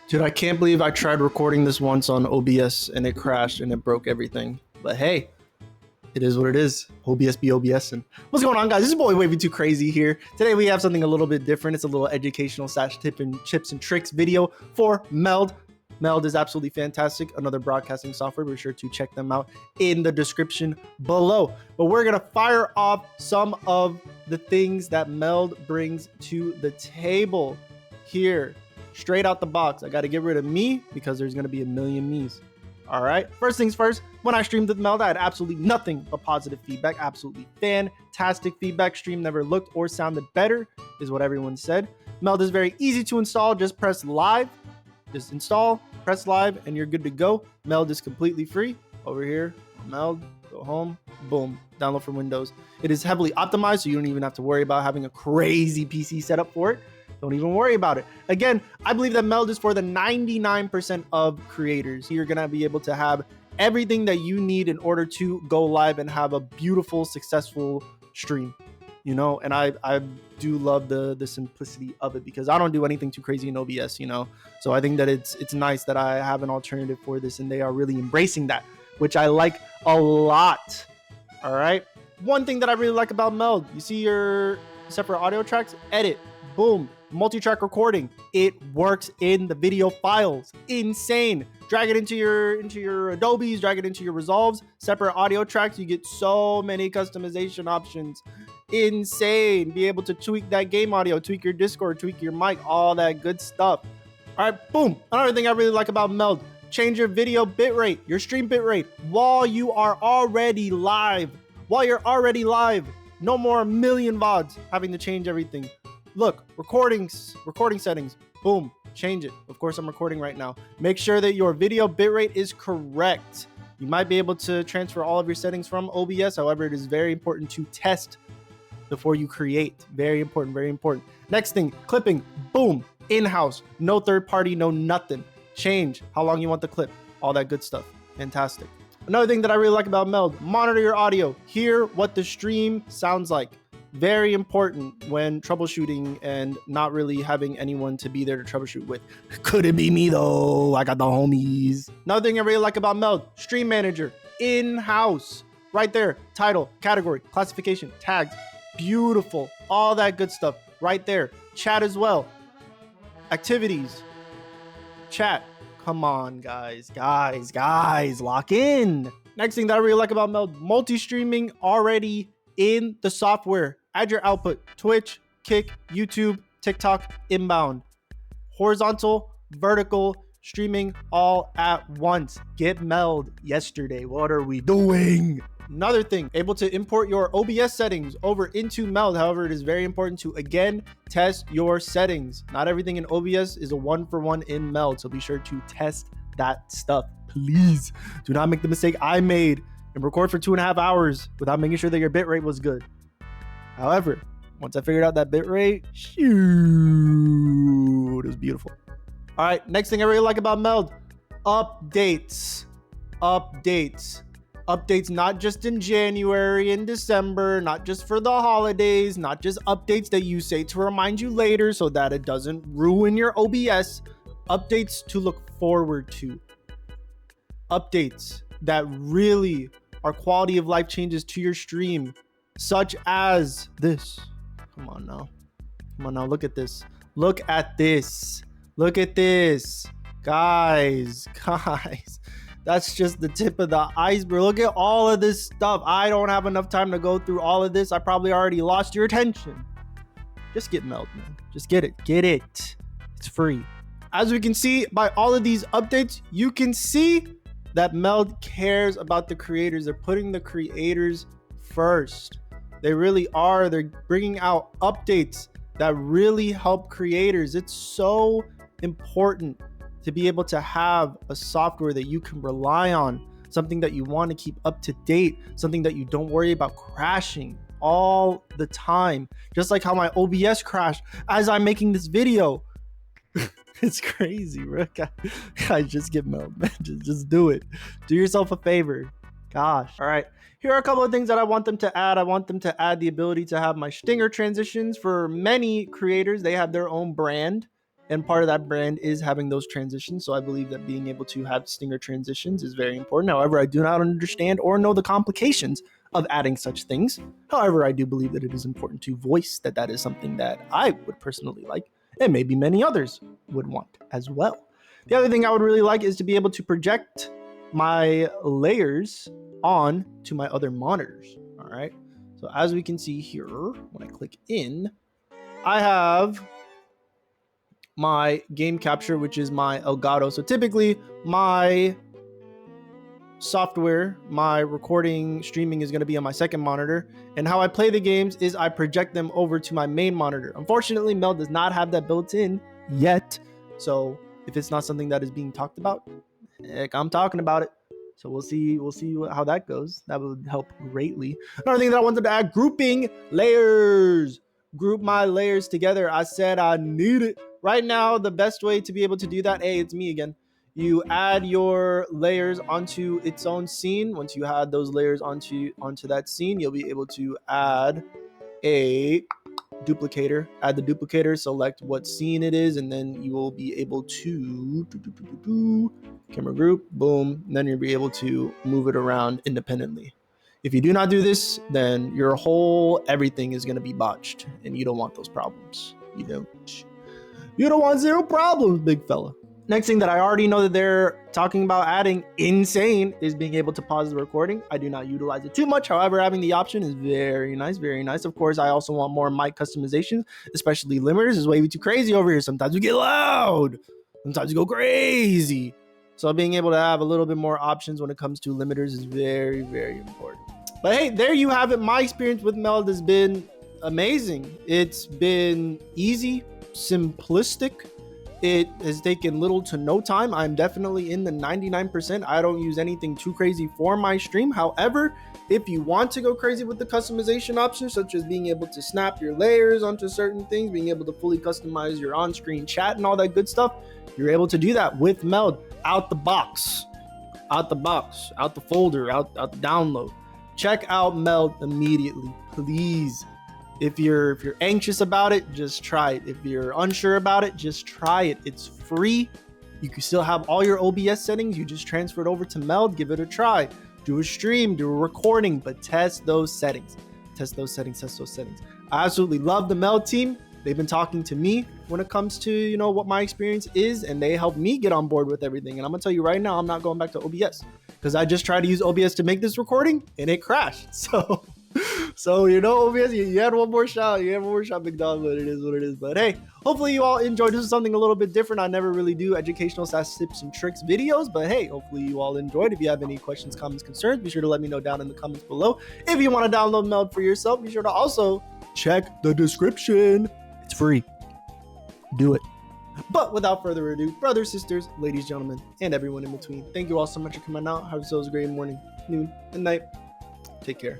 Dude, I can't believe I tried recording this once on OBS and it crashed and it broke everything. But hey, it is what it is. OBS be OBS. And what's going on, guys? This is boy Wavy Too Crazy here. Today we have something a little bit different. It's a little educational / tip and chips and tricks video for Meld. Meld is absolutely fantastic. Another broadcasting software. Be sure to check them out in the description below. But we're gonna fire off some of the things that Meld brings to the table here. Straight out the box. I got to get rid of me because there's going to be a million me's. All right. First things first, when I streamed with Meld, I had absolutely nothing but positive feedback. Absolutely fantastic feedback. Stream never looked or sounded better, is what everyone said. Meld is very easy to install. Just press live. Just install, press live, and you're good to go. Meld is completely free. Over here, Meld, go home, boom, download from Windows. It is heavily optimized, so you don't even have to worry about having a crazy PC setup for it. Don't even worry about it. Again, I believe that Meld is for the 99% of creators. You're going to be able to have everything that you need in order to go live and have a beautiful, successful stream. You know, and I do love the simplicity of it because I don't do anything too crazy in OBS, you know. So I think that it's nice that I have an alternative for this and they are really embracing that, which I like a lot. All right. One thing that I really like about Meld, you see your separate audio tracks, edit, boom. Multi-track recording, it works in the video files. Insane. Drag it into your Adobes, drag it into your Resolves, separate audio tracks. You get so many customization options. Insane. Be able to tweak that game audio, tweak your Discord, tweak your mic, all that good stuff. All right, boom. Another thing I really like about Meld, change your video bitrate, your stream bitrate while you are already live. While you're already live, no more million VODs having to change everything. Look, recording settings, boom, change it. Of course, I'm recording right now. Make sure that your video bitrate is correct. You might be able to transfer all of your settings from OBS. However, it is very important to test before you create. Very important, very important. Next thing, clipping, boom, in-house, no third party, no nothing. Change how long you want the clip, all that good stuff. Fantastic. Another thing that I really like about Meld, monitor your audio, hear what the stream sounds like. Very important when troubleshooting and not really having anyone to be there to troubleshoot with. Couldn't be me though. I got the homies. Another thing I really like about Meld, Stream Manager, in-house, right there. Title, category, classification, tags, beautiful. All that good stuff right there. Chat as well. Activities, chat. Come on, guys, lock in. Next thing that I really like about Meld, multi-streaming already in the software. Add your output, Twitch, Kick, YouTube, TikTok, inbound. Horizontal, vertical, streaming all at once. Get Meld yesterday. What are we doing? Another thing, able to import your OBS settings over into Meld. However, it is very important to, again, test your settings. Not everything in OBS is a 1-for-1 in Meld, so be sure to test that stuff. Please do not make the mistake I made and record for 2.5 hours without making sure that your bitrate was good. However, once I figured out that bitrate, shoot, it was beautiful. All right, next thing I really like about Meld, updates. Updates not just in January and December, not just for the holidays, not just updates that you say to remind you later so that it doesn't ruin your OBS. Updates to look forward to. Updates that really are quality of life changes to your stream, such as this. Come on now, look at this, guys, that's just the tip of the iceberg. Look at all of this stuff. I don't have enough time to go through all of this. I probably already lost your attention. Just get Meld, man. Just get it. It's free. As we can see by all of these updates, you can see that Meld cares about the creators. They're putting the creators first. They really are. They're bringing out updates that really help creators. It's so important to be able to have a software that you can rely on, something that you want to keep up to date, something that you don't worry about crashing all the time. Just like how my OBS crashed as I'm making this video. It's crazy, bro. Guys, just get Meld, man. Just do it. Do yourself a favor. Gosh. All right. Here are a couple of things that I want them to add. I want them to add the ability to have my stinger transitions. For many creators, they have their own brand. And part of that brand is having those transitions. So I believe that being able to have stinger transitions is very important. However, I do not understand or know the complications of adding such things. However, I do believe that it is important to voice that that is something that I would personally like, and maybe many others would want as well. The other thing I would really like is to be able to project my layers on to my other monitors. All right. So as we can see here, when I click in, I have my game capture, which is my Elgato. So typically my software, my recording streaming is going to be on my second monitor. And how I play the games is I project them over to my main monitor. Unfortunately, Meld does not have that built in yet. So if it's not something that is being talked about, heck, I'm talking about it. So we'll see how that goes. That would help greatly. Another thing that I wanted to add, grouping layers. Group my layers together. I said I need it. Right now, the best way to be able to do that, hey, it's me again. You add your layers onto its own scene. Once you add those layers onto that scene, you'll be able to add a duplicator. Add the duplicator, select what scene it is, and then you will be able to camera group, boom, and then you'll be able to move it around independently. If you do not do this, then your whole everything is going to be botched, and you don't want those problems. You don't want zero problems, big fella. Next thing that I already know that they're talking about adding insane is being able to pause the recording. I do not utilize it too much. However, having the option is very nice, very nice. Of course, I also want more mic customizations, especially limiters. It's way too crazy over here. Sometimes we get loud. Sometimes we go crazy. So being able to have a little bit more options when it comes to limiters is very, very important. But hey, there you have it. My experience with Meld has been amazing. It's been easy, simplistic. It has taken little to no time. I'm definitely in the 99%. I don't use anything too crazy for my stream. However, if you want to go crazy with the customization options, such as being able to snap your layers onto certain things, being able to fully customize your on-screen chat and all that good stuff, you're able to do that with Meld out the box, out the folder, out the download. Check out Meld immediately, please. If you're anxious about it, just try it. If you're unsure about it, just try it. It's free. You can still have all your OBS settings. You just transfer it over to Meld, give it a try. Do a stream, do a recording, but test those settings. Test those settings. I absolutely love the Meld team. They've been talking to me when it comes to, what my experience is, and they helped me get on board with everything. And I'm gonna tell you right now, I'm not going back to OBS because I just tried to use OBS to make this recording and it crashed. So OBS, you had one more shot. Big dog, but it is what it is. But hey, hopefully you all enjoyed. This is something a little bit different. I never really do educational tips and tricks videos, but hey, hopefully you all enjoyed. If you have any questions, comments, concerns, be sure to let me know down in the comments below. If you want to download Meld for yourself, be sure to also check the description. It's free. Do it. But without further ado, brothers, sisters, ladies, gentlemen, and everyone in between, thank you all so much for coming out. Have yourselves a great morning, noon, and night. Take care.